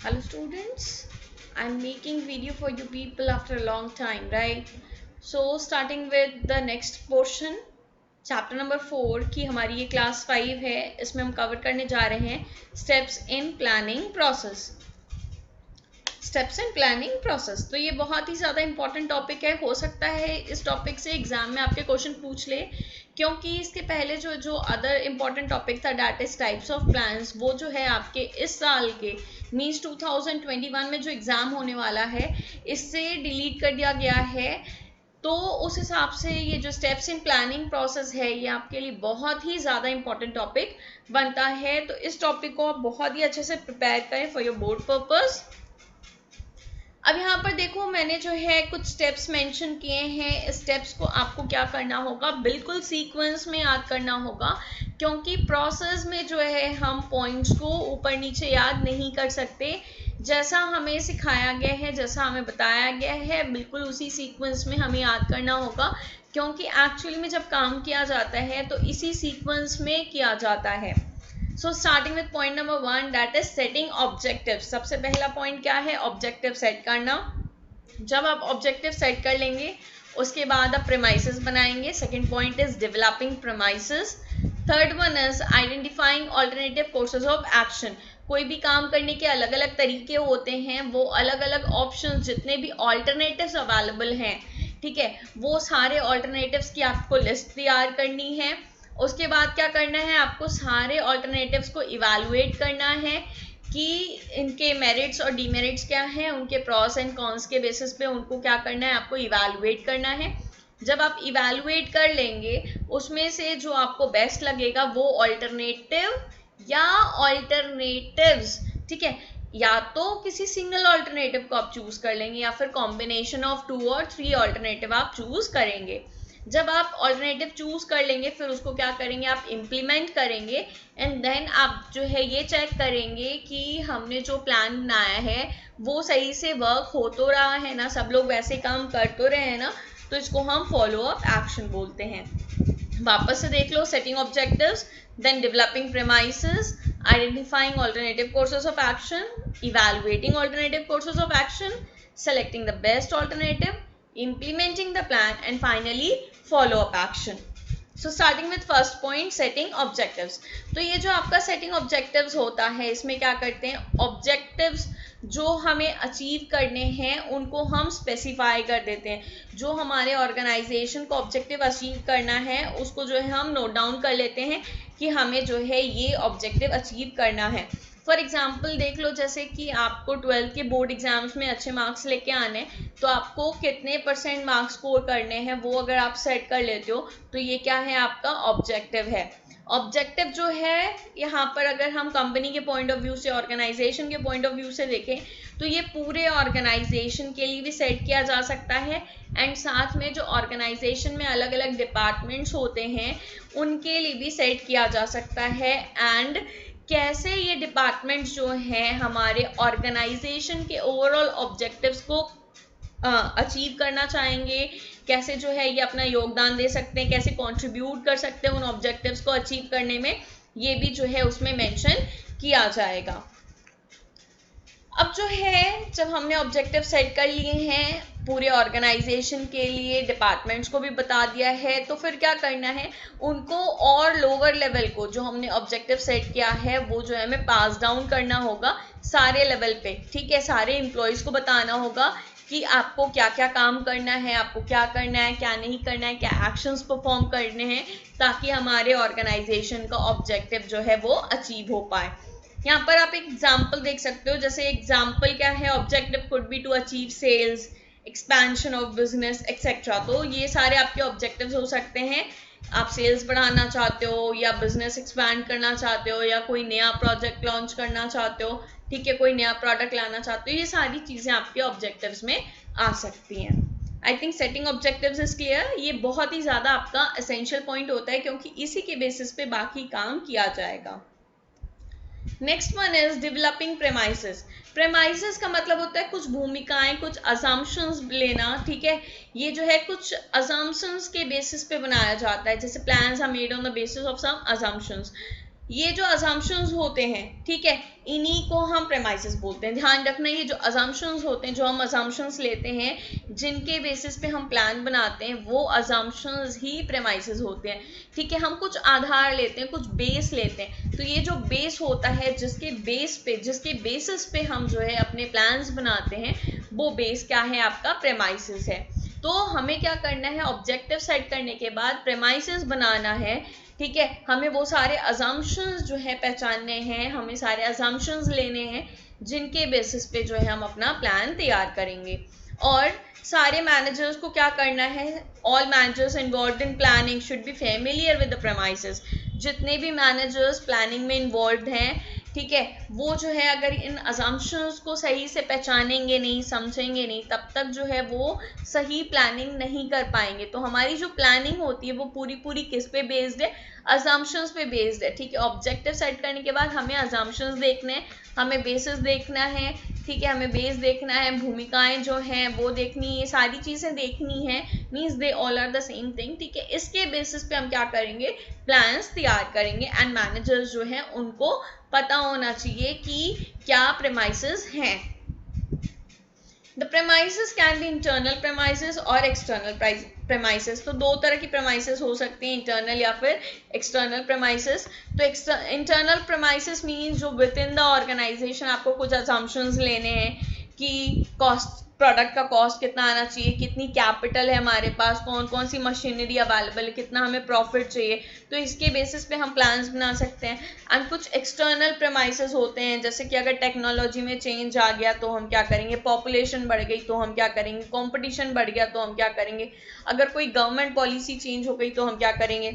Hello students, I'm making video for you people after a long time, right? So starting with the next portion, chapter number 4 की हमारी ये class 5 है, इसमें हम cover करने जा रहे हैं steps in planning process. Steps in planning process, तो ये बहुत ही ज़्यादा इंपॉर्टेंट टॉपिक है। हो सकता है इस टॉपिक से एग्जाम में आपके क्वेश्चन पूछ ले, क्योंकि इसके पहले जो अदर इम्पॉर्टेंट टॉपिक था that is types of plans, वो जो है आपके इस साल के मीन्स 2021 में जो एग्ज़ाम होने वाला है इससे डिलीट कर दिया गया है। तो उस हिसाब से ये जो स्टेप्स इन प्लानिंग प्रोसेस है ये आपके लिए बहुत ही ज़्यादा इंपॉर्टेंट टॉपिक बनता है। तो इस टॉपिक को आप बहुत ही अच्छे से प्रिपेयर करें फॉर योर बोर्ड पर्पस। अब यहाँ पर देखो, मैंने जो है कुछ स्टेप्स मेंशन किए हैं। स्टेप्स को आपको क्या करना होगा, बिल्कुल सीक्वेंस में याद करना होगा, क्योंकि प्रोसेस में जो है हम पॉइंट्स को ऊपर नीचे याद नहीं कर सकते। जैसा हमें सिखाया गया है, जैसा हमें बताया गया है, बिल्कुल उसी सीक्वेंस में हमें याद करना होगा, क्योंकि एक्चुअली में जब काम किया जाता है तो इसी सीक्वेंस में किया जाता है। So starting with point number 1 that is setting objective. सबसे पहला पॉइंट क्या है, ऑब्जेक्टिव सेट करना। जब आप ऑब्जेक्टिव सेट कर लेंगे उसके बाद आप प्रेमाइसेस बनाएंगे। Second point is developing premises. Third one is identifying alternative courses of action. कोई भी काम करने के अलग अलग तरीके होते हैं, वो अलग अलग ऑप्शन जितने भी ऑल्टरनेटिव्स अवेलेबल हैं, ठीक है, वो सारे ऑल्टरनेटिव्स की आपको लिस्ट तैयार करनी है। उसके बाद क्या करना है, आपको सारे ऑल्टरनेटिव्स को इवैल्यूएट करना है कि इनके मेरिट्स और डीमेरिट्स क्या हैं, उनके प्रॉस एंड कॉन्स के बेसिस पे उनको क्या करना है, आपको इवैल्यूएट करना है। जब आप इवैल्यूएट कर लेंगे उसमें से जो आपको बेस्ट लगेगा वो ऑल्टरनेटिव या ऑल्टरनेटिव्स, ठीक है, या तो किसी सिंगल ऑल्टरनेटिव को आप चूज कर लेंगे या फिर कॉम्बिनेशन ऑफ 2 और 3 ऑल्टरनेटिव आप चूज करेंगे। जब आप ऑल्टरनेटिव चूज कर लेंगे फिर उसको क्या करेंगे, आप इम्प्लीमेंट करेंगे एंड देन आप जो है ये चेक करेंगे कि हमने जो प्लान बनाया है वो सही से वर्क हो तो रहा है ना, सब लोग वैसे काम कर तो रहे हैं ना। तो इसको हम फॉलो अप एक्शन बोलते हैं। वापस से देख लो, setting objectives, then developing premises, identifying alternative courses of action, evaluating alternative courses of action, selecting the best alternative, implementing the plan, and finally follow up action. So starting with first point, setting objectives. तो ये जो आपका setting objectives होता है, इसमें क्या करते हैं, objectives जो हमें अचीव करने हैं उनको हम स्पेसिफाई कर देते हैं। जो हमारे ऑर्गेनाइजेशन को ऑब्जेक्टिव अचीव करना है उसको जो है हम नोट डाउन कर लेते हैं कि हमें जो है ये ऑब्जेक्टिव अचीव करना है। फॉर एग्जाम्पल देख लो, जैसे कि आपको 12th के बोर्ड एग्जाम्स में अच्छे मार्क्स लेके आने, तो आपको कितने % मार्क्स स्कोर करने हैं वो अगर आप सेट कर लेते हो तो ये क्या है, आपका ऑब्जेक्टिव है। ऑब्जेक्टिव जो है यहाँ पर अगर हम कंपनी के पॉइंट ऑफ व्यू से, ऑर्गेनाइजेशन के पॉइंट ऑफ व्यू से देखें तो ये पूरे ऑर्गेनाइजेशन के लिए भी सेट किया जा सकता है एंड साथ में जो ऑर्गेनाइजेशन में अलग अलग डिपार्टमेंट्स होते हैं उनके लिए भी सेट किया जा सकता है। एंड कैसे ये डिपार्टमेंट्स जो हैं हमारे ऑर्गेनाइजेशन के ओवरऑल ऑब्जेक्टिव्स को अचीव करना चाहेंगे, कैसे जो है ये अपना योगदान दे सकते हैं, कैसे कंट्रीब्यूट कर सकते हैं उन ऑब्जेक्टिव्स को अचीव करने में, ये भी जो है उसमें मेंशन किया जाएगा। अब जो है जब हमने ऑब्जेक्टिव सेट कर लिए हैं पूरे ऑर्गेनाइजेशन के लिए, डिपार्टमेंट्स को भी बता दिया है, तो फिर क्या करना है, उनको और लोअर लेवल को जो हमने ऑब्जेक्टिव सेट किया है वो जो है हमें पास डाउन करना होगा सारे लेवल पे, ठीक है। सारे एम्प्लॉयज को बताना होगा कि आपको क्या क्या काम करना है, आपको क्या करना है, क्या नहीं करना है, क्या एक्शंस परफॉर्म करने हैं, ताकि हमारे ऑर्गेनाइजेशन का ऑब्जेक्टिव जो है वो अचीव हो पाए। यहाँ पर आप एक एग्जाम्पल देख सकते हो, जैसे एग्जाम्पल क्या है, objective could be to achieve sales, expansion of business etcetera. तो ये सारे आपके ऑब्जेक्टिव्स हो सकते हैं। आप सेल्स बढ़ाना चाहते हो या बिजनेस एक्सपैंड करना चाहते हो या कोई नया प्रोजेक्ट लॉन्च करना चाहते हो, ठीक है, कोई नया प्रोडक्ट लाना चाहते हो, ये सारी चीज़ें आपके ऑब्जेक्टिव्स में आ सकती हैं। I think setting objectives is clear. ये बहुत ही ज़्यादा आपका एसेंशियल पॉइंट होता है क्योंकि इसी के बेसिस पे बाकी काम किया जाएगा। Next one is developing premises. Premises का मतलब होता है कुछ भूमिकाएं, कुछ असम्पशंस लेना, ठीक है। ये जो है कुछ असम्पशंस के बेसिस पे बनाया जाता है, जैसे plans are made on the basis of some assumptions. ये जो assumptions होते हैं, ठीक है, इन्हीं को हम premises बोलते हैं। ध्यान रखना, ये जो assumptions होते हैं, जो हम assumptions लेते हैं, जिनके बेसिस पे हम प्लान बनाते हैं, वो assumptions ही premises होते हैं। ठीक है, हम कुछ आधार लेते हैं, कुछ बेस लेते हैं, तो ये जो बेस होता है, जिसके बेसिस पे हम जो है अपने प्लान्स बनाते हैं, वो बेस क्या है? आपका premises है। तो हमें क्या करना है? ऑब्जेक्टिव सेट करने के बाद प्रेमाइसेस बनाना है। ठीक है, हमें वो सारे अजम्पशंस जो है पहचानने हैं, हमें सारे अजम्पशंस लेने हैं, जिनके बेसिस पे जो है हम अपना प्लान तैयार करेंगे। और सारे मैनेजर्स को क्या करना है? All managers involve in planning should be familiar with the premises. जितने भी मैनेजर्स प्लानिंग में इन्वॉल्व हैं, ठीक है, वो जो है अगर इन अजम्पशंस को सही से पहचानेंगे नहीं, समझेंगे नहीं, तब तक जो है वो सही प्लानिंग नहीं कर पाएंगे। तो हमारी जो प्लानिंग होती है वो पूरी किस पे बेस्ड है? अजम्पशंस पे बेस्ड है। ठीक है, ऑब्जेक्टिव सेट करने के बाद हमें अजम्पशंस देखने हैं, हमें बेसिस देखना है, ठीक है, हमें बेस देखना है, भूमिकाएं जो हैं वो देखनी है, सारी चीज़ें देखनी है, means they all are the same thing. ठीक है, इसके बेसिस पे हम क्या करेंगे? प्लान्स तैयार करेंगे। एंड मैनेजर्स जो हैं उनको पता होना चाहिए कि क्या प्रेमाइसेस हैं। The premises can be internal premises और external premises। तो दो तरह की premises हो सकती हैं, internal या फिर external premises। तो internal premises means जो within the organization आपको कुछ assumptions लेने हैं कि cost, प्रोडक्ट का कॉस्ट कितना आना चाहिए, कितनी कैपिटल है हमारे पास, कौन कौन सी मशीनरी अवेलेबल है, कितना हमें प्रॉफिट चाहिए, तो इसके बेसिस पे हम प्लान्स बना सकते हैं। एंड कुछ एक्सटर्नल प्रेमाइसेस होते हैं, जैसे कि अगर टेक्नोलॉजी में चेंज आ गया तो हम क्या करेंगे, पॉपुलेशन बढ़ गई तो हम क्या करेंगे, कंपटीशन बढ़ गया तो हम क्या करेंगे, अगर कोई गवर्नमेंट पॉलिसी चेंज हो गई तो हम क्या करेंगे।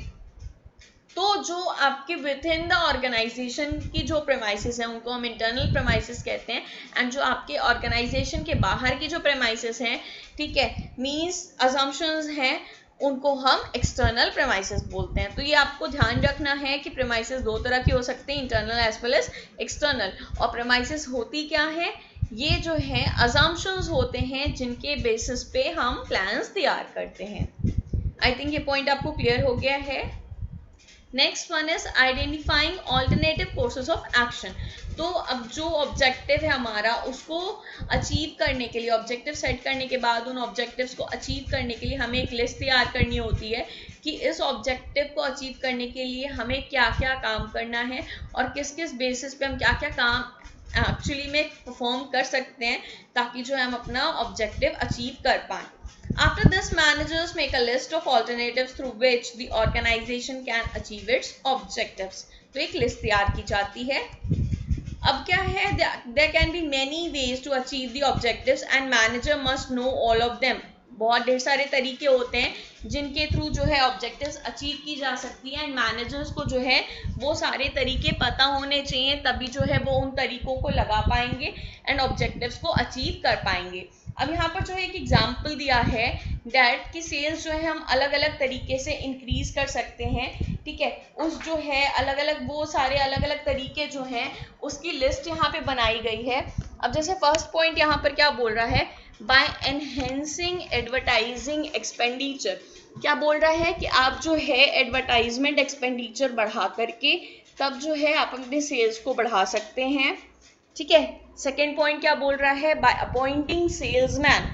तो जो आपके विद इन द ऑर्गेनाइजेशन की जो प्रेमाइसेस हैं उनको हम इंटरनल प्रेमाइसेस कहते हैं। एंड जो आपके ऑर्गेनाइजेशन के बाहर की जो प्रेमाइसेस हैं, ठीक है, मीन्स अजम्पशंस हैं, उनको हम एक्सटर्नल प्रेमाइसेस बोलते हैं। तो ये आपको ध्यान रखना है कि प्रेमाइसेस दो तरह की हो सकते हैं, internal as well as external. और प्रेमाइसेस होती क्या है? ये जो है अजम्पशंस होते हैं जिनके बेसिस पे हम प्लान्स तैयार करते हैं। आई थिंक ये पॉइंट आपको क्लियर हो गया है। Next one is identifying alternative courses of action. तो अब जो ऑब्जेक्टिव है हमारा, उसको अचीव करने के लिए, ऑब्जेक्टिव सेट करने के बाद उन ऑब्जेक्टिव्स को अचीव करने के लिए हमें एक लिस्ट तैयार करनी होती है कि इस ऑब्जेक्टिव को अचीव करने के लिए हमें क्या क्या काम करना है और किस किस बेसिस पे हम क्या क्या काम एक्चुअली में परफॉर्म कर सकते हैं, ताकि जो है हम अपना ऑब्जेक्टिव अचीव कर पाएँ। After this, managers make a list of alternatives through which the organization can achieve its objectives. तो एक लिस्ट तैयार की जाती है। अब क्या है? There can be many ways to achieve the objectives and manager must know all of them. बहुत ढेर सारे तरीके होते हैं जिनके थ्रू जो है ऑब्जेक्टिव्स अचीव की जा सकती है। एंड मैनेजर्स को जो है वो सारे तरीके पता होने चाहिए, तभी जो है वो उन तरीकों को लगा पाएंगे एंड ऑब्जेक्टिव्स को अचीव कर पाएंगे। अब यहाँ पर जो है एक एग्जाम्पल दिया है डैट की सेल्स जो है हम अलग अलग तरीके से इंक्रीज कर सकते हैं। ठीक है, उस जो है अलग अलग वो सारे अलग अलग तरीके जो हैं उसकी लिस्ट यहाँ पे बनाई गई है। अब जैसे फर्स्ट पॉइंट यहाँ पर क्या बोल रहा है? By enhancing advertising expenditure. क्या बोल रहा है कि आप जो है एडवर्टाइजमेंट एक्सपेंडिचर बढ़ा करके तब जो है आप अपने सेल्स को बढ़ा सकते हैं। ठीक है, सेकेंड पॉइंट क्या बोल रहा है? By appointing salesman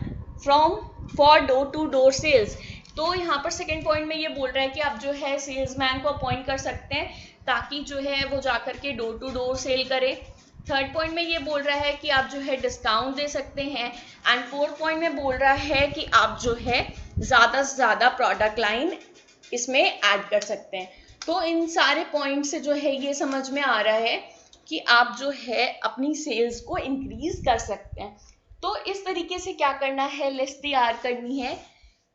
for door to door sales. तो यहाँ पर सेकेंड पॉइंट में ये बोल रहा है कि आप जो है सेल्समैन को अपॉइंट कर सकते हैं ताकि जो है वो जाकर के डोर टू डोर सेल करे। थर्ड पॉइंट में ये बोल रहा है कि आप जो है डिस्काउंट दे सकते हैं। एंड फोर्थ पॉइंट में बोल रहा है कि आप जो है ज़्यादा से ज़्यादा प्रोडक्ट लाइन इसमें ऐड कर सकते हैं। तो इन सारे पॉइंट से जो है ये समझ में आ रहा है कि आप जो है अपनी सेल्स को इंक्रीज कर सकते हैं। तो इस तरीके से क्या करना है? लिस्ट तैयार करनी है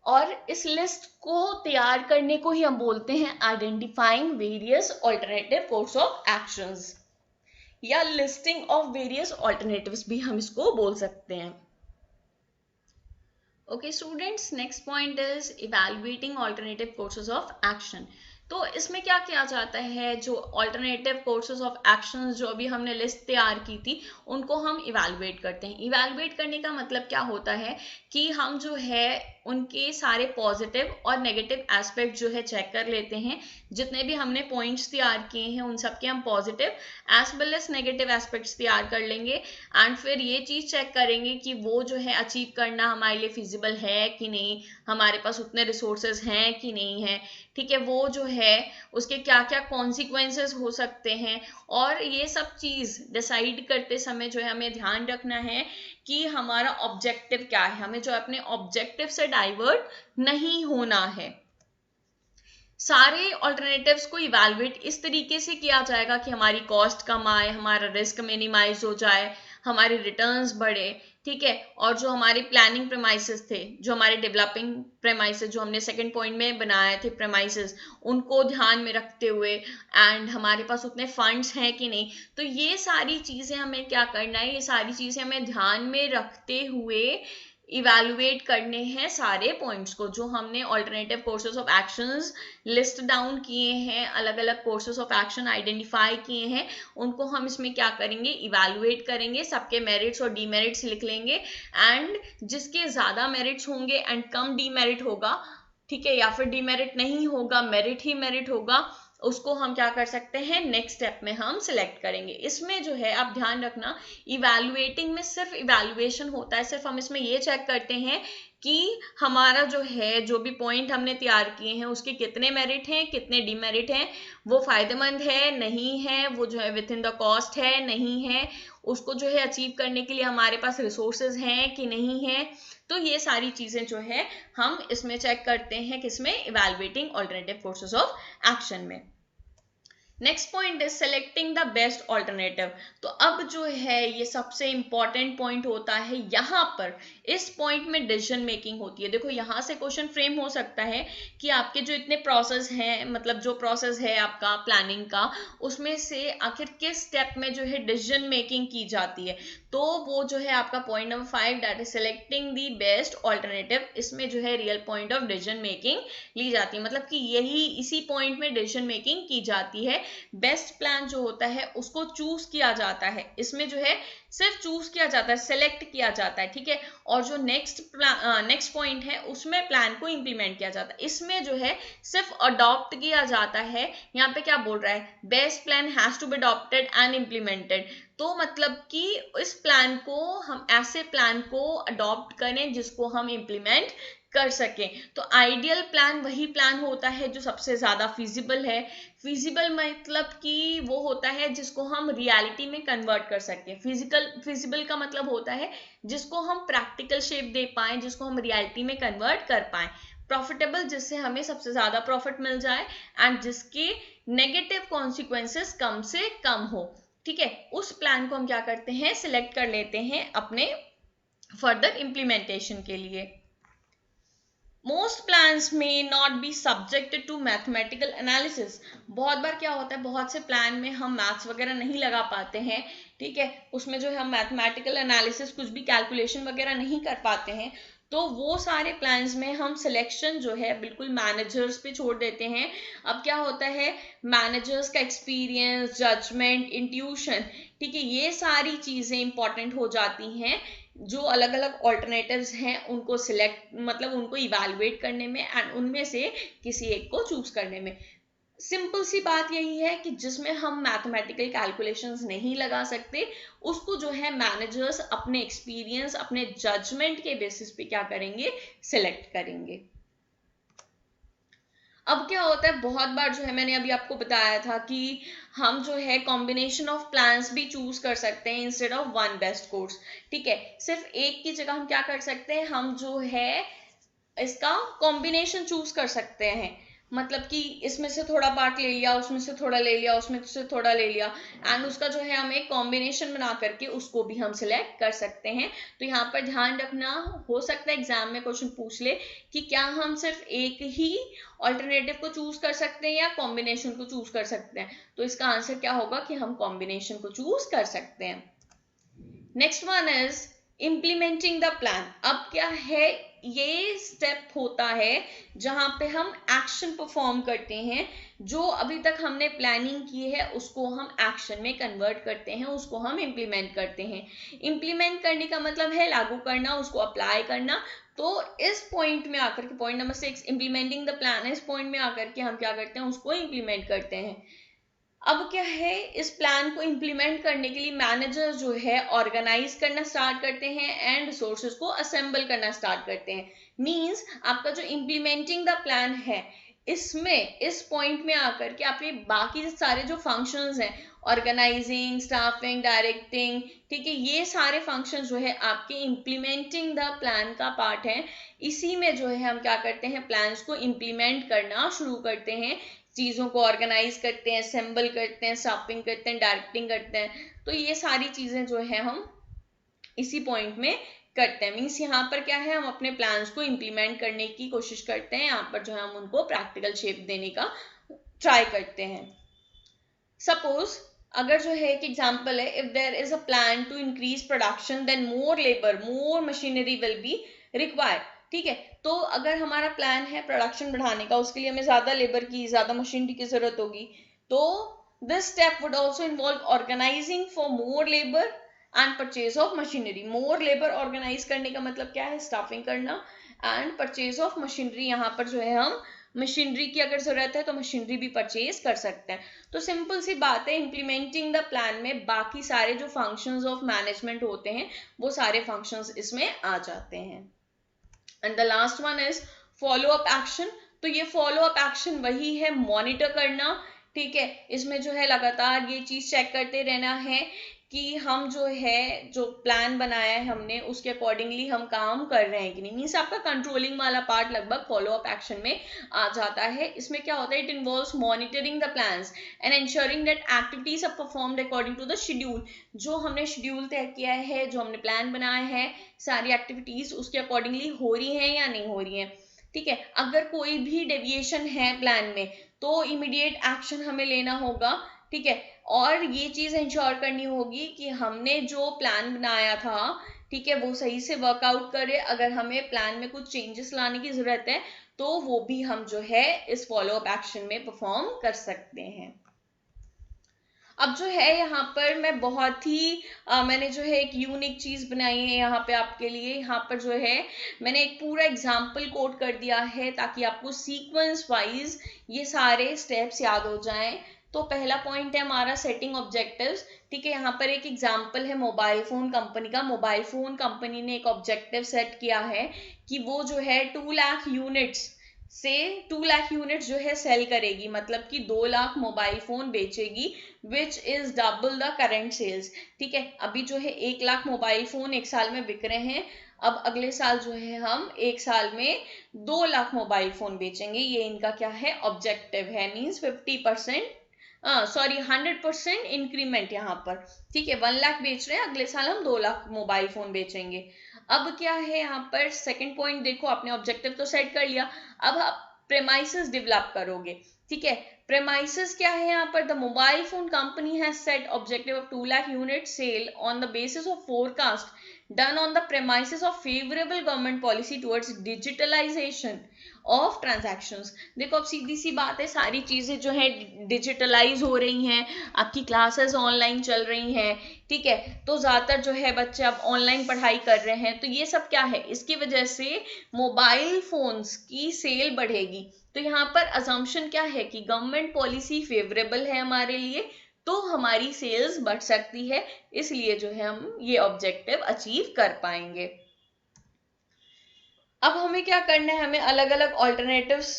और इस लिस्ट को तैयार करने को ही हम बोलते हैं identifying various alternative course of actions, या लिस्टिंग ऑफ वेरियस ऑल्टरनेटिव्स भी हम इसको बोल सकते हैं। Okay students, next point is evaluating alternative courses of action. तो इसमें क्या किया जाता है, जो ऑल्टरनेटिव कोर्सेज ऑफ एक्शंस जो अभी हमने लिस्ट तैयार की थी उनको हम इवैल्यूएट करते हैं। इवैल्यूएट करने का मतलब क्या होता है कि हम जो है उनके सारे पॉजिटिव और नेगेटिव एस्पेक्ट जो है चेक कर लेते हैं। जितने भी हमने पॉइंट्स तैयार किए हैं उन सब के हम positive as well as negative aspects तैयार कर लेंगे एंड फिर ये चीज चेक करेंगे कि वो जो है अचीव करना हमारे लिए फिजिबल है कि नहीं, हमारे पास उतने रिसोर्सेज हैं कि नहीं है, ठीक है, वो जो है उसके क्या क्या कॉन्सिक्वेंसेस हो सकते हैं। और ये सब चीज डिसाइड करते समय जो है हमें ध्यान रखना है कि हमारा ऑब्जेक्टिव क्या है, हमें जो अपने ऑब्जेक्टिव से डाइवर्ट नहीं होना है। सारे ऑल्टरनेटिव्स को इवैल्यूएट इस तरीके से किया जाएगा कि हमारी कॉस्ट कम आए, हमारा रिस्क मिनिमाइज हो जाए, हमारे रिटर्न्स बढ़े, ठीक है। और जो हमारे प्लानिंग प्रेमाइसेस थे, जो हमारे डेवलपिंग प्रेमाइसेस जो हमने सेकंड पॉइंट में बनाए थे प्रेमाइसेस, उनको ध्यान में रखते हुए एंड हमारे पास उतने फंड्स हैं कि नहीं, तो ये सारी चीजें हमें क्या करना है, ये सारी चीजें हमें ध्यान में रखते हुए इवैल्यूएट करने हैं सारे पॉइंट्स को जो हमने alternative courses of actions list down किए हैं, अलग अलग कोर्सेज ऑफ एक्शन आइडेंटिफाई किए हैं, उनको हम इसमें क्या करेंगे, इवैल्यूएट करेंगे, सबके मेरिट्स और डीमेरिट्स लिख लेंगे एंड जिसके ज्यादा मेरिट्स होंगे एंड कम डीमेरिट होगा, ठीक है, या फिर डीमेरिट नहीं होगा, मेरिट ही मेरिट होगा, उसको हम क्या कर सकते हैं, नेक्स्ट स्टेप में हम सिलेक्ट करेंगे। इसमें जो है आप ध्यान रखना, इवैल्यूएटिंग में सिर्फ इवैल्यूएशन होता है, सिर्फ हम इसमें ये चेक करते हैं कि हमारा जो है जो भी पॉइंट हमने तैयार किए हैं उसके कितने मेरिट हैं, कितने डीमेरिट हैं, वो फायदेमंद है नहीं है, वो जो है विद इन द कॉस्ट है नहीं है, उसको जो है अचीव करने के लिए हमारे पास रिसोर्सेज हैं कि नहीं है। तो ये सारी चीजें जो है हम इसमें चेक करते हैं, किसमें, evaluating alternative courses of action में। Next point is selecting the best alternative. तो अब जो है ये सबसे इंपॉर्टेंट पॉइंट होता है, यहाँ पर इस पॉइंट में डिसीजन मेकिंग होती है। देखो यहाँ से क्वेश्चन फ्रेम हो सकता है कि आपके जो इतने प्रोसेस हैं, मतलब जो प्रोसेस है आपका प्लानिंग का, उसमें से आखिर किस स्टेप में जो है डिसीजन मेकिंग की जाती है। तो वो जो है आपका point number 5 that is selecting the best alternative, इसमें जो है real point of decision making ली जाती है, मतलब कि यही इसी पॉइंट में डिसीजन मेकिंग की जाती है। बेस्ट प्लान जो होता है उसको चूज किया जाता है, इसमें जो है सिर्फ चूज किया जाता है, सेलेक्ट किया जाता है, ठीक है। और जो नेक्स्ट पॉइंट है उसमें प्लान को इंप्लीमेंट किया जाता है, इसमें जो है सिर्फ अडॉप्ट किया जाता है। यहाँ पे क्या बोल रहा है, best plan has to be adopted and implemented, तो मतलब कि इस प्लान को हम ऐसे प्लान को अडॉप्ट करें जिसको हम इम्प्लीमेंट कर सकें। तो आइडियल प्लान वही प्लान होता है जो सबसे ज्यादा फिजिबल है। फिजिबल मतलब कि वो होता है जिसको हम रियलिटी में कन्वर्ट कर सकते हैं। फिजिबल का मतलब होता है जिसको हम प्रैक्टिकल शेप दे पाए, जिसको हम रियलिटी में कन्वर्ट कर पाए। प्रॉफिटेबल जिससे हमें सबसे ज्यादा प्रॉफिट मिल जाए एंड जिसके नेगेटिव कॉन्सिक्वेंसेस कम से कम हो, ठीक है, उस प्लान को हम क्या करते हैं, सिलेक्ट कर लेते हैं अपने फर्दर इंप्लीमेंटेशन के लिए। Most plans may not be subjected to mathematical analysis। बहुत बार क्या होता है, बहुत से प्लान में हम मैथ्स वगैरह नहीं लगा पाते हैं, ठीक है, उसमें जो है हम मैथमेटिकल एनालिसिस कुछ भी कैलकुलेशन वगैरह नहीं कर पाते हैं, तो वो सारे प्लान्स में हम सिलेक्शन जो है बिल्कुल मैनेजर्स पे छोड़ देते हैं। अब क्या होता है, मैनेजर्स का एक्सपीरियंस, जजमेंट, इंट्यूशन, ठीक है, ये सारी चीजें इंपॉर्टेंट हो जाती हैं जो अलग अलग ऑल्टरनेटिव्स हैं उनको सिलेक्ट, मतलब उनको इवैल्यूएट करने में एंड उनमें से किसी एक को चूज करने में। सिंपल सी बात यही है कि जिसमें हम मैथमेटिकल कैलकुलेशंस नहीं लगा सकते उसको जो है मैनेजर्स अपने एक्सपीरियंस, अपने जजमेंट के बेसिस पे क्या करेंगे, सिलेक्ट करेंगे। अब क्या होता है, बहुत बार जो है मैंने अभी आपको बताया था कि हम जो है कॉम्बिनेशन ऑफ प्लान्स भी चूज कर सकते हैं instead of one best course, ठीक है, सिर्फ एक की जगह हम क्या कर सकते हैं, हम जो है इसका कॉम्बिनेशन चूज कर सकते हैं, मतलब कि इसमें से थोड़ा पार्ट ले लिया, उसमें से थोड़ा ले लिया, उसमें से थोड़ा ले लिया एंड उसका जो है हम एक कॉम्बिनेशन बना करके उसको भी हम सिलेक्ट कर सकते हैं। तो यहाँ पर ध्यान रखना, हो सकता है एग्जाम में क्वेश्चन पूछ ले कि क्या हम सिर्फ एक ही ऑल्टरनेटिव को चूज कर सकते हैं या कॉम्बिनेशन को चूज कर सकते हैं, तो इसका आंसर क्या होगा कि हम कॉम्बिनेशन को चूज कर सकते हैं। Next one is implementing the plan. अब क्या है, ये स्टेप होता है जहां पे हम एक्शन परफॉर्म करते हैं, जो अभी तक हमने प्लानिंग की है उसको हम एक्शन में कन्वर्ट करते हैं, उसको हम इम्प्लीमेंट करते हैं। इम्प्लीमेंट करने का मतलब है लागू करना, उसको अप्लाई करना। तो इस पॉइंट में आकर के, point number 6 implementing the plan, इस पॉइंट में आकर के हम क्या करते हैं, उसको इम्प्लीमेंट करते हैं। अब क्या है, इस प्लान को इम्प्लीमेंट करने के लिए मैनेजर जो है ऑर्गेनाइज करना स्टार्ट करते हैं एंड रिसोर्सेज को असेंबल करना स्टार्ट करते हैं। मींस आपका जो इम्प्लीमेंटिंग द प्लान है, इसमें इस पॉइंट में आकर के आपके बाकी सारे जो फंक्शंस हैं, ऑर्गेनाइजिंग, स्टाफिंग, डायरेक्टिंग, ठीक है, ये सारे फंक्शंस जो है आपके इम्प्लीमेंटिंग द प्लान का पार्ट है। इसी में जो है हम क्या करते हैं, प्लान्स को इम्प्लीमेंट करना शुरू करते हैं, चीज़ों को ऑर्गेनाइज करते हैं, असेंबल करते हैं, स्टाफिंग करते हैं, डायरेक्टिंग करते हैं। तो ये सारी चीज़ें जो है हम इसी पॉइंट में करते हैं। मीन्स यहाँ पर क्या है, हम अपने प्लान्स को इम्प्लीमेंट करने की कोशिश करते हैं, यहाँ पर जो है हम उनको प्रैक्टिकल शेप देने का ट्राई करते हैं। सपोज अगर जो है एक एग्जाम्पल है, if there is a plan to increase production then more labour more machinery will be required. ठीक है, तो अगर हमारा प्लान है प्रोडक्शन बढ़ाने का, उसके लिए हमें ज्यादा लेबर की, ज्यादा मशीनरी की जरूरत होगी। तो this step would also involve organising for more labour and purchase of machinery. More labour organise करने का मतलब क्या है, स्टाफिंग करना, एंड परचेज ऑफ मशीनरी, यहाँ पर जो है हम मशीनरी की अगर जरूरत है तो मशीनरी भी परचेज कर सकते हैं। तो सिंपल सी बात है, इंप्लीमेंटिंग द प्लान में बाकी सारे जो फंक्शंस ऑफ मैनेजमेंट होते हैं वो सारे फंक्शंस इसमें आ जाते हैं। And the last one is follow up action. तो ये फॉलो अप एक्शन वही है, मॉनिटर करना। ठीक है, इसमें जो है लगातार ये चीज चेक करते रहना है कि हम जो है, जो प्लान बनाया है हमने, उसके अकॉर्डिंगली हम काम कर रहे हैं कि नहीं। मीन्स आपका कंट्रोलिंग वाला पार्ट लगभग फॉलो अप एक्शन में आ जाता है। इसमें क्या होता है, it involves monitoring the plans and ensuring that activities are performed according to the schedule। जो हमने शेड्यूल तय किया है, जो हमने प्लान बनाया है, सारी एक्टिविटीज उसके अकॉर्डिंगली हो रही हैं या नहीं हो रही हैं। ठीक है, अगर कोई भी डेविएशन है प्लान में तो इमीडिएट एक्शन हमें लेना होगा। ठीक है, और ये चीज इंश्योर करनी होगी कि हमने जो प्लान बनाया था, ठीक है, वो सही से वर्कआउट करे। अगर हमें प्लान में कुछ चेंजेस लाने की जरूरत है तो वो भी हम जो है इस फॉलो अप एक्शन में परफॉर्म कर सकते हैं। अब जो है यहाँ पर मैं बहुत ही मैंने जो है एक यूनिक चीज बनाई है यहाँ पे आपके लिए। यहाँ पर जो है मैंने एक पूरा एग्जाम्पल कोड कर दिया है ताकि आपको सीक्वेंस वाइज ये सारे स्टेप्स याद हो जाएं। तो पहला पॉइंट है हमारा सेटिंग ऑब्जेक्टिव्स। ठीक है, यहाँ पर एक एग्जाम्पल है मोबाइल फोन कंपनी का। मोबाइल फोन कंपनी ने एक ऑब्जेक्टिव सेट किया है कि वो जो है 2 लाख यूनिट्स से 2 लाख यूनिट जो है सेल करेगी, मतलब कि 2 लाख मोबाइल फोन बेचेगी, which is double the current sales. ठीक है, अभी जो है 1 लाख मोबाइल फोन एक साल में बिक रहे हैं। अब अगले साल जो है हम एक साल में 2 लाख मोबाइल फोन बेचेंगे। ये इनका क्या है, ऑब्जेक्टिव है। मीन्स 50% 100% इंक्रीमेंट यहाँ पर। ठीक है, 1 लाख बेच रहे हैं, अगले साल हम 2 लाख मोबाइल फोन बेचेंगे। अब क्या है यहाँ पर सेकंड पॉइंट, देखो आपने ऑब्जेक्टिव तो सेट कर लिया, अब आप प्रेमाइसेस डेवलप करोगे। ठीक है, प्रेमाइसेस क्या है यहाँ पर, the mobile phone company has set objective of 2 lakh unit sale on the basis of forecast done on the premises of favorable government policy towards digitalization of transactions। देखो अब सीधी सी बात है, सारी चीजें जो है डिजिटलाइज हो रही हैं, आपकी क्लासेस ऑनलाइन चल रही हैं। ठीक है, तो ज्यादातर जो है बच्चे अब ऑनलाइन पढ़ाई कर रहे हैं। तो ये सब क्या है, इसकी वजह से मोबाइल फोन्स की सेल बढ़ेगी। तो यहाँ पर अजम्पशन क्या है कि गवर्नमेंट पॉलिसी फेवरेबल है हमारे लिए, तो हमारी सेल्स बढ़ सकती है, इसलिए जो है हम ये ऑब्जेक्टिव अचीव कर पाएंगे। अब हमें क्या करना है, हमें अलग अलग ऑल्टरनेटिव्स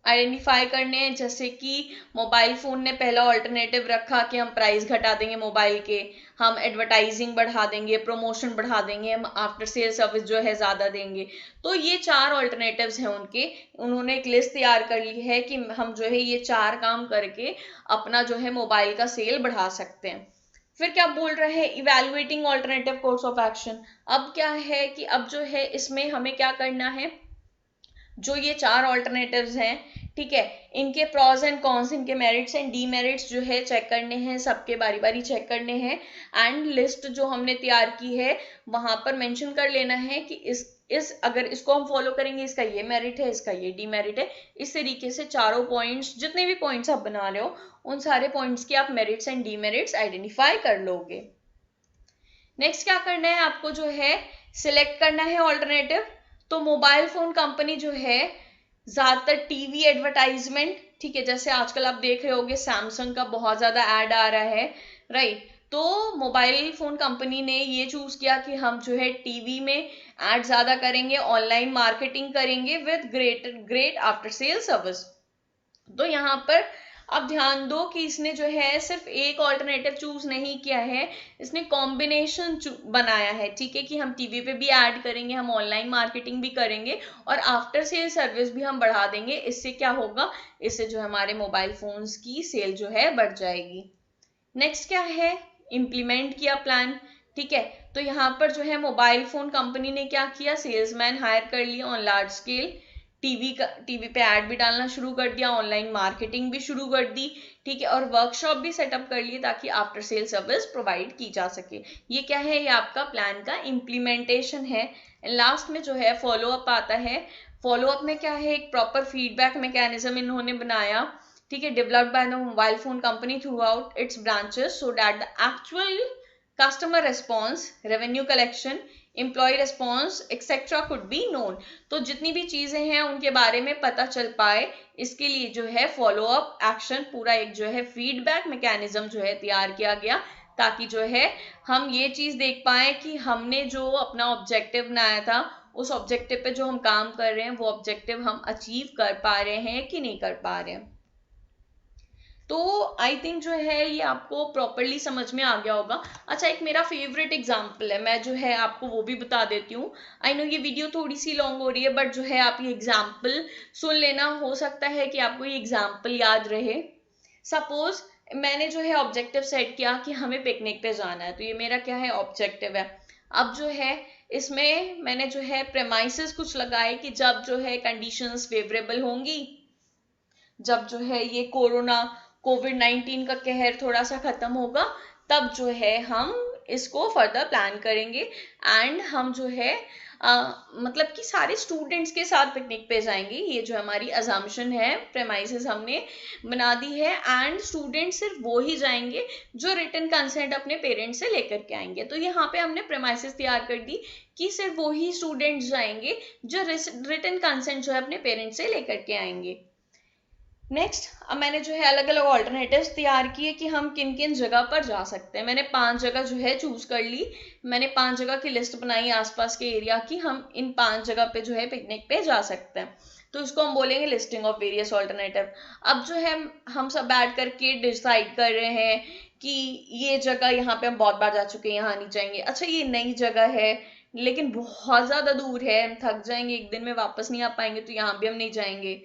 आइडेंटिफाई करने हैं। जैसे कि मोबाइल फोन ने पहला ऑल्टरनेटिव रखा कि हम प्राइस घटा देंगे मोबाइल के, हम एडवर्टाइजिंग बढ़ा देंगे, प्रमोशन बढ़ा देंगे, हम आफ्टर सेल सर्विस जो है ज्यादा देंगे। तो ये 4 ऑल्टरनेटिव्स हैं उनके, उन्होंने एक लिस्ट तैयार कर ली है कि हम जो है ये 4 काम करके अपना जो है मोबाइल का सेल बढ़ा सकते हैं। फिर क्या बोल रहे हैं, evaluating alternative course of action. अब क्या है कि अब जो है इसमें हमें क्या करना है, जो ये 4 ऑल्टरनेटिव्स हैं, ठीक है, इनके प्रॉज एंड कॉन्स, इनके मेरिट्स एंड डीमेरिट्स जो है चेक करने हैं, सबके बारी बारी चेक करने हैं, एंड लिस्ट जो हमने तैयार की है वहां पर मेंशन कर लेना है कि इस अगर इसको हम फॉलो करेंगे इसका ये मेरिट है, इसका ये डीमेरिट है। इस तरीके से चारों पॉइंट्स, जितने भी पॉइंट्स आप बना रहे हो उन सारे पॉइंट्स के आप मेरिट्स एंड डीमेरिट्स आइडेंटिफाई कर लोगे। नेक्स्ट क्या करना है आपको, जो है सिलेक्ट करना है ऑल्टरनेटिव। तो मोबाइल फोन कंपनी जो है ज्यादातर टीवी एडवर्टाइजमेंट, ठीक है, जैसे आजकल आप देख रहे होगे सैमसंग का बहुत ज्यादा ऐड आ रहा है, राइट। तो मोबाइल फोन कंपनी ने ये चूज किया कि हम जो है टीवी में ऐड ज्यादा करेंगे, ऑनलाइन मार्केटिंग करेंगे with great after sale service. तो यहाँ पर अब ध्यान दो कि इसने जो है सिर्फ एक ऑल्टरनेटिव चूज नहीं किया है, इसने कॉम्बिनेशन बनाया है, ठीक है, कि हम टीवी पे भी ऐड करेंगे, हम ऑनलाइन मार्केटिंग भी करेंगे और आफ्टर सेल सर्विस भी हम बढ़ा देंगे। इससे क्या होगा, इससे जो हमारे मोबाइल फोन्स की सेल जो है बढ़ जाएगी। नेक्स्ट क्या है, इम्प्लीमेंट किया प्लान, ठीक है। तो यहाँ पर जो है मोबाइल फोन कंपनी ने क्या किया, सेल्समैन हायर कर लिया ऑन लार्ज स्केल, टीवी पे ऐड भी डालना शुरू कर दिया, ऑनलाइन मार्केटिंग भी शुरू कर दी, ठीक है, और वर्कशॉप भी सेटअप कर लिए ताकि आफ्टर सेल सर्विस प्रोवाइड की जा सके। ये क्या है, ये आपका प्लान का इम्प्लीमेंटेशन है। लास्ट में जो है फॉलो अप आता है। फॉलो अप में क्या है, एक प्रॉपर फीडबैक मैकेनिज्म इन्होंने बनाया, ठीक है, developed by the mobile phone company throughout its branches so that the actual customer response, revenue collection, employ response etcetera could be known. तो जितनी भी चीजें हैं उनके बारे में पता चल पाए, इसके लिए जो है फॉलो अप एक्शन, पूरा एक जो है फीडबैक मैकेनिज्म जो है तैयार किया गया, ताकि जो है हम ये चीज देख पाए कि हमने जो अपना ऑब्जेक्टिव बनाया था उस ऑब्जेक्टिव पे जो हम काम कर रहे हैं वो ऑब्जेक्टिव हम अचीव कर पा रहे हैं कि नहीं कर पा रहे हैं। तो आई थिंक जो है ये आपको प्रॉपरली समझ में आ गया होगा। अच्छा, एक मेरा फेवरेट एग्जाम्पल है, मैं जो है आपको वो भी बता देती हूँ। आई नो ये वीडियो थोड़ी सी लॉन्ग हो रही है, बट जो है आप ये एग्जाम्पल सुन लेना, हो सकता है कि आपको ये एग्जाम्पल याद रहे। सपोज मैंने जो है ऑब्जेक्टिव सेट किया कि हमें पिकनिक पे जाना है, तो ये मेरा क्या है, ऑब्जेक्टिव है। अब जो है इसमें मैंने जो है प्रेमाइसेस कुछ लगाए कि जब जो है कंडीशंस फेवरेबल होंगी, जब जो है ये कोविड-19 का कहर थोड़ा सा खत्म होगा, तब जो है हम इसको फर्दर प्लान करेंगे एंड हम जो है मतलब कि सारे स्टूडेंट्स के साथ पिकनिक पे जाएंगे। ये जो हमारी अजम्पशन है, प्रेमाइसेस हमने बना दी है, एंड स्टूडेंट्स सिर्फ वो ही जाएंगे जो रिटन कंसेंट अपने पेरेंट्स से लेकर के आएंगे। तो यहाँ पे हमने प्रेमाइसेस तैयार कर दी कि सिर्फ वो ही स्टूडेंट्स जाएंगे जो रिटन कंसेंट जो है अपने पेरेंट्स से लेकर के आएंगे। नेक्स्ट, अब मैंने जो है अलग अलग ऑल्टरनेटिव्स तैयार किए कि हम किन किन जगह पर जा सकते हैं। मैंने 5 जगह जो है चूज कर ली, मैंने 5 जगह की लिस्ट बनाई आसपास के एरिया की, हम इन 5 जगह पे जो है पिकनिक पे जा सकते हैं। तो इसको हम बोलेंगे लिस्टिंग ऑफ वेरियस ऑल्टरनेटिव। अब जो है हम सब बैठ करके डिसाइड कर रहे हैं कि ये जगह यहाँ पे हम बहुत बार जा चुके हैं, यहाँ नहीं जाएंगे। अच्छा, ये नई जगह है लेकिन बहुत ज्यादा दूर है, हम थक जाएंगे, एक दिन में वापस नहीं आ पाएंगे, तो यहाँ भी हम नहीं जाएंगे।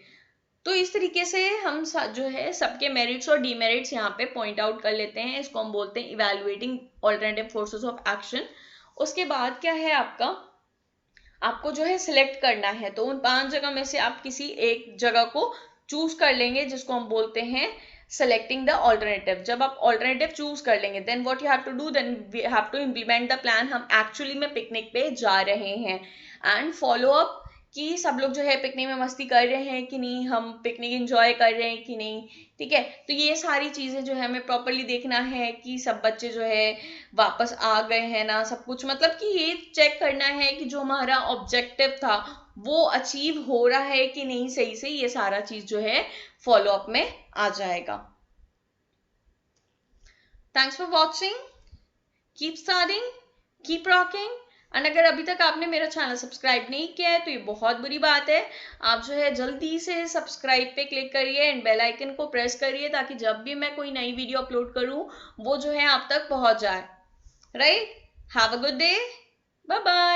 तो इस तरीके से हम जो है सबके मेरिट्स और डीमेरिट्स यहाँ पे पॉइंट आउट कर लेते हैं। इसको हम बोलते हैं evaluating alternative forces of action. उसके बाद क्या है आपको जो है सिलेक्ट करना है। तो उन 5 जगह में से आप किसी एक जगह को चूज कर लेंगे, जिसको हम बोलते हैं सेलेक्टिंग द ऑल्टरनेटिव। जब आप ऑल्टरनेटिव चूज कर लेंगे, then what you have to do, then we have to implement the plan. हम एक्चुअली में पिकनिक पे जा रहे हैं एंड फॉलो अप कि सब लोग जो है पिकनिक में मस्ती कर रहे हैं कि नहीं, हम पिकनिक एंजॉय कर रहे हैं कि नहीं, ठीक है। तो ये सारी चीजें जो है हमें प्रॉपरली देखना है कि सब बच्चे जो है वापस आ गए हैं ना, सब कुछ, मतलब कि ये चेक करना है कि जो हमारा ऑब्जेक्टिव था वो अचीव हो रहा है कि नहीं सही से। ये सारा चीज जो है फॉलो अप में आ जाएगा। Thanks for watching, keep studying, keep rocking. And अगर अभी तक आपने मेरा चैनल सब्सक्राइब नहीं किया है तो ये बहुत बुरी बात है। आप जो है जल्दी से सब्सक्राइब पे क्लिक करिए एंड बेल आइकन को प्रेस करिए, ताकि जब भी मैं कोई नई वीडियो अपलोड करूं वो जो है आप तक पहुंच जाए। Right, have a good day, bye bye.